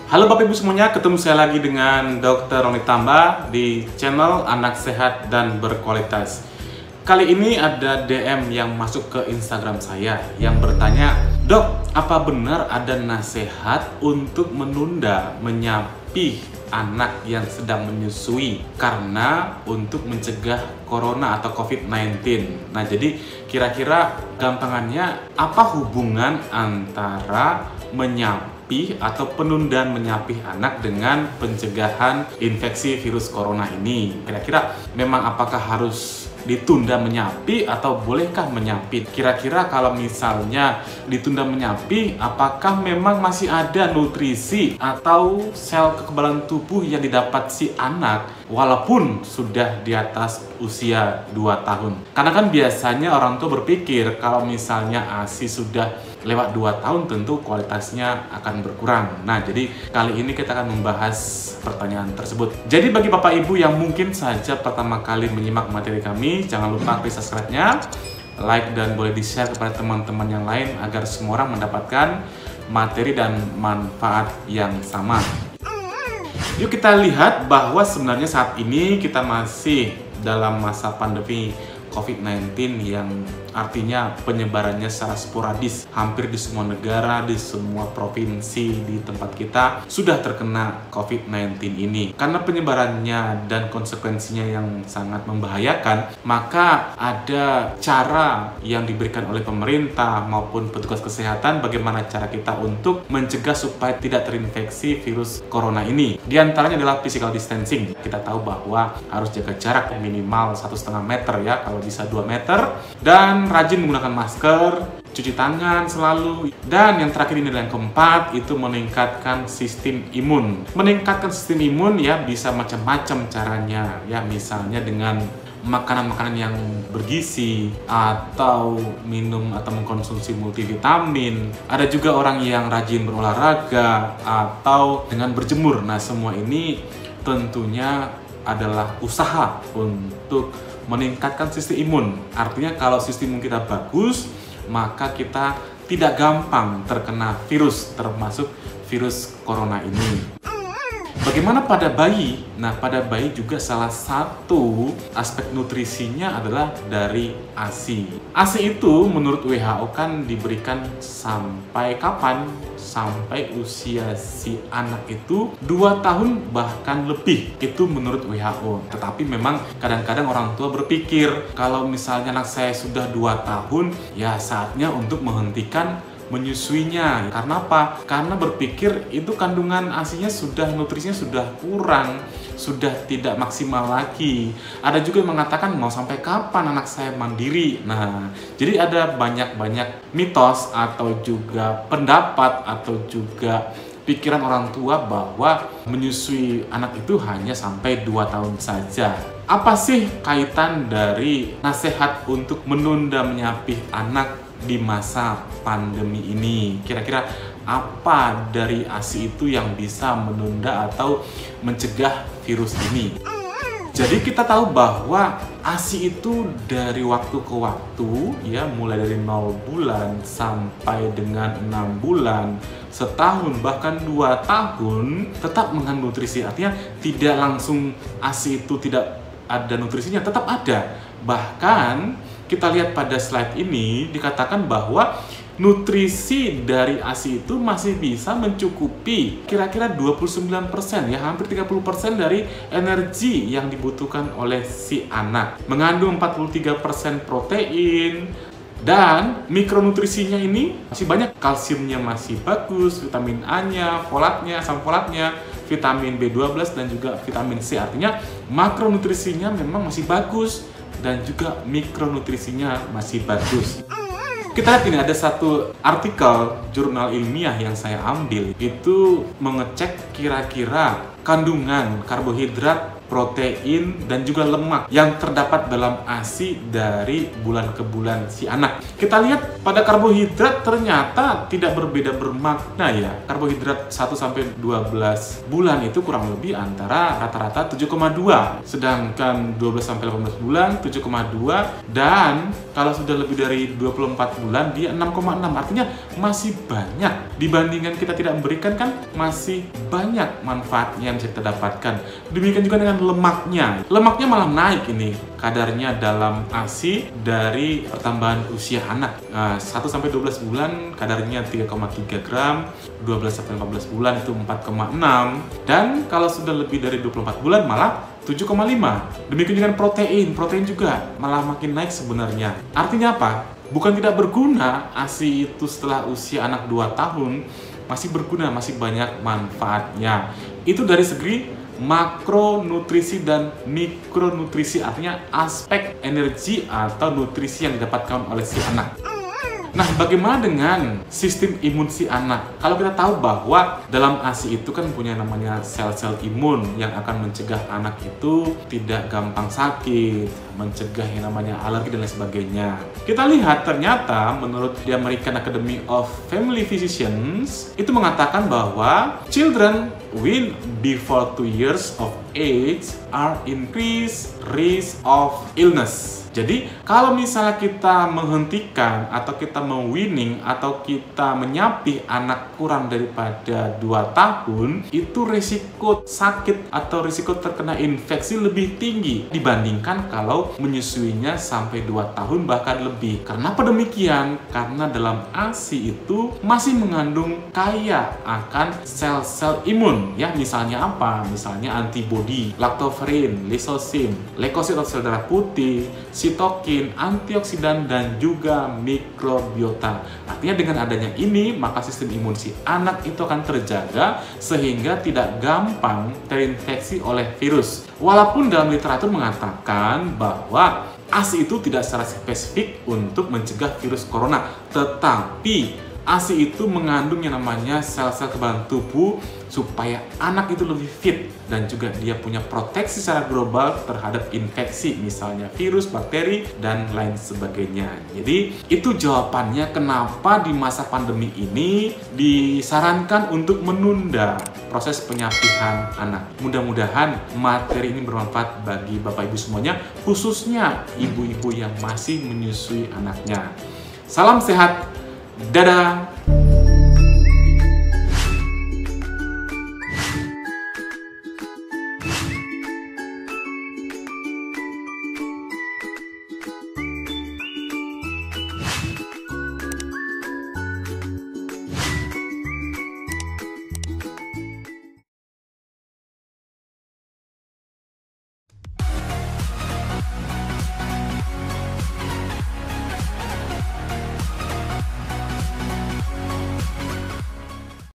Halo Bapak Ibu semuanya, ketemu saya lagi dengan Dr. Roni Tamba di channel Anak Sehat dan Berkualitas. Kali ini ada DM yang masuk ke Instagram saya yang bertanya, "Dok, apa benar ada nasihat untuk menunda menyapih anak yang sedang menyusui karena untuk mencegah corona atau COVID-19?" Nah, jadi kira-kira gampangannya apa hubungan antara menyapih atau penundaan menyapih anak dengan pencegahan infeksi virus corona ini? Kira-kira memang apakah harus ditunda menyapih atau bolehkah menyapih? Kira-kira kalau misalnya ditunda menyapih, apakah memang masih ada nutrisi atau sel kekebalan tubuh yang didapat si anak walaupun sudah di atas usia 2 tahun? Karena kan biasanya orang tua berpikir kalau misalnya ASI sudah lewat 2 tahun tentu kualitasnya akan berkurang. Nah, jadi kali ini kita akan membahas pertanyaan tersebut. Jadi bagi Bapak Ibu yang mungkin saja pertama kali menyimak materi kami, jangan lupa klik subscribe-nya, like dan boleh di-share kepada teman-teman yang lain agar semua orang mendapatkan materi dan manfaat yang sama. Yuk kita lihat bahwa sebenarnya saat ini kita masih dalam masa pandemi COVID-19 yang artinya penyebarannya secara sporadis hampir di semua negara, di semua provinsi di tempat kita sudah terkena COVID-19 ini. Karena penyebarannya dan konsekuensinya yang sangat membahayakan, maka ada cara yang diberikan oleh pemerintah maupun petugas kesehatan bagaimana cara kita untuk mencegah supaya tidak terinfeksi virus corona ini. Di antaranya adalah physical distancing. Kita tahu bahwa harus jaga jarak minimal 1,5 meter ya, kalau bisa 2 meter, dan rajin menggunakan masker, cuci tangan selalu, dan yang terakhir ini adalah yang keempat, itu meningkatkan sistem imun. Meningkatkan sistem imun ya bisa macam-macam caranya ya, misalnya dengan makanan-makanan yang bergizi atau minum atau mengkonsumsi multivitamin. Ada juga orang yang rajin berolahraga atau dengan berjemur. Nah, semua ini tentunya adalah usaha untuk meningkatkan sistem imun. Artinya kalau sistem imun kita bagus, maka kita tidak gampang terkena virus, termasuk virus corona ini. Bagaimana pada bayi? Nah, pada bayi juga salah satu aspek nutrisinya adalah dari ASI. ASI itu menurut WHO kan diberikan sampai kapan? Sampai usia si anak itu 2 tahun bahkan lebih, itu menurut WHO. Tetapi memang kadang-kadang orang tua berpikir kalau misalnya anak saya sudah 2 tahun, ya saatnya untuk menghentikan menyusuinya. Karena apa? Karena berpikir itu kandungan ASI-nya sudah, nutrisinya sudah kurang, sudah tidak maksimal lagi. Ada juga yang mengatakan mau sampai kapan anak saya mandiri. Nah, jadi ada banyak mitos atau juga pendapat atau juga pikiran orang tua bahwa menyusui anak itu hanya sampai 2 tahun saja. Apa sih kaitan dari nasihat untuk menunda menyapih anak di masa pandemi ini? Kira-kira apa dari ASI itu yang bisa menunda atau mencegah virus ini? Jadi kita tahu bahwa ASI itu dari waktu ke waktu ya, mulai dari 0 bulan sampai dengan 6 bulan, setahun, bahkan 2 tahun tetap mengandung nutrisi. Artinya tidak langsung ASI itu tidak ada nutrisinya, tetap ada. Bahkan kita lihat pada slide ini dikatakan bahwa nutrisi dari ASI itu masih bisa mencukupi kira-kira 29% ya, hampir 30% dari energi yang dibutuhkan oleh si anak. Mengandung 43% protein, dan mikronutrisinya ini masih banyak. Kalsiumnya masih bagus, vitamin A-nya, folatnya, asam folatnya, vitamin B12 dan juga vitamin C. Artinya makronutrisinya memang masih bagus dan juga mikronutrisinya masih bagus. Kita lihat ini ada satu artikel jurnal ilmiah yang saya ambil, itu mengecek kira-kira kandungan karbohidrat protein, dan juga lemak yang terdapat dalam ASI dari bulan ke bulan si anak. Kita lihat pada karbohidrat ternyata tidak berbeda bermakna ya. Karbohidrat 1-12 bulan itu kurang lebih antara rata-rata 7,2, sedangkan 12-18 bulan 7,2, dan kalau sudah lebih dari 24 bulan dia 6,6. Artinya masih banyak dibandingkan kita tidak memberikan, kan masih banyak manfaatnya yang bisa kita dapatkan. Demikian juga dengan lemaknya. Lemaknya malah naik ini kadarnya dalam ASI dari pertambahan usia anak. 1-12 bulan kadarnya 3,3 gram, 12-14 bulan itu 4,6, dan kalau sudah lebih dari 24 bulan malah 7,5. Demikian dengan protein. Protein juga malah makin naik sebenarnya. Artinya apa? Bukan tidak berguna ASI itu setelah usia anak 2 tahun, masih berguna, masih banyak manfaatnya. Itu dari segi makronutrisi dan mikronutrisi, artinya aspek energi atau nutrisi yang didapatkan oleh si anak. Nah, bagaimana dengan sistem imun si anak? Kalau kita tahu bahwa dalam ASI itu kan punya namanya sel-sel imun yang akan mencegah anak itu tidak gampang sakit, mencegah yang namanya alergi dan lain sebagainya. Kita lihat ternyata menurut the American Academy of Family Physicians itu mengatakan bahwa children when before 2 years of age are increased risk of illness. Jadi, kalau misalnya kita menghentikan atau kita mewinning atau kita menyapih anak kurang daripada 2 tahun, itu risiko sakit atau risiko terkena infeksi lebih tinggi dibandingkan kalau menyusuinya sampai 2 tahun bahkan lebih. Kenapa demikian? Karena dalam ASI itu masih mengandung kaya akan sel-sel imun. Ya, misalnya apa? Misalnya antibodi, laktoferin, lisosim, leukosit atau sel darah putih, sitokin, antioksidan, dan juga mikrobiota. Artinya dengan adanya ini, maka sistem imun si anak itu akan terjaga sehingga tidak gampang terinfeksi oleh virus. Walaupun dalam literatur mengatakan bahwa ASI itu tidak secara spesifik untuk mencegah virus corona, tetapi ASI itu mengandung yang namanya sel-sel kekebalan tubuh supaya anak itu lebih fit dan juga dia punya proteksi secara global terhadap infeksi, misalnya virus, bakteri, dan lain sebagainya. Jadi itu jawabannya kenapa di masa pandemi ini disarankan untuk menunda proses penyapihan anak. Mudah-mudahan materi ini bermanfaat bagi Bapak Ibu semuanya, khususnya ibu-ibu yang masih menyusui anaknya. Salam sehat. Dadah!